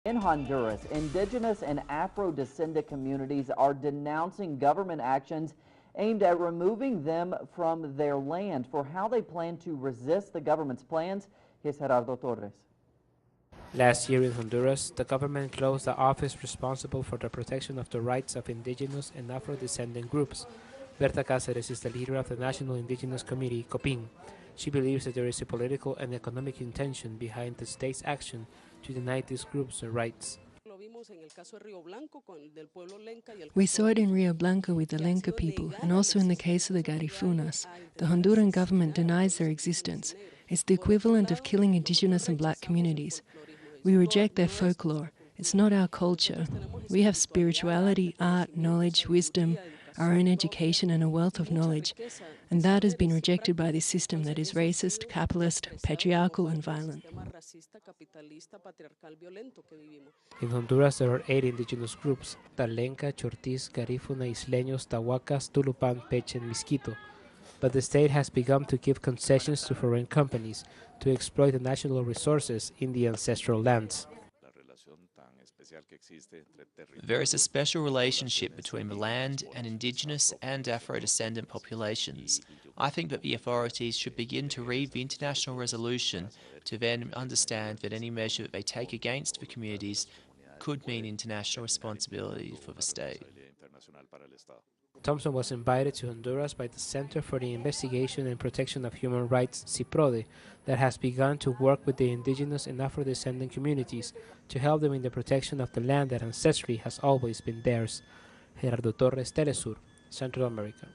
In Honduras, indigenous and afro-descendant communities are denouncing government actions aimed at removing them from their land. For how they plan to resist the government's plans, here's Gerardo Torres. Last year in Honduras, the government closed the office responsible for the protection of the rights of indigenous and afro-descendant groups. Berta Cáceres is the leader of the National Indigenous Committee, COPIN. She believes that there is a political and economic intention behind the state's action to deny these groups their rights. We saw it in Rio Blanco with the Lenca people, and also in the case of the Garifunas. The Honduran government denies their existence. It's the equivalent of killing indigenous and black communities. We reject their folklore. It's not our culture. We have spirituality, art, knowledge, wisdom, our own education and a wealth of knowledge, and that has been rejected by this system that is racist, capitalist, patriarchal and violent. In Honduras, there are 8 indigenous groups: Talenca, Chortiz, Garifuna, Isleños, Tahuacas, Tulupan, Peche, and Misquito. But the state has begun to give concessions to foreign companies to exploit the national resources in the ancestral lands. There is a special relationship between the land and indigenous and afro-descendant populations. I think that the authorities should begin to read the international resolution to then understand that any measure that they take against the communities could mean international responsibility for the state. Thompson was invited to Honduras by the Center for the Investigation and Protection of Human Rights, CIPRODE, that has begun to work with the indigenous and afro-descendant communities to help them in the protection of the land that ancestrally has always been theirs. Gerardo Torres, teleSUR, Central America.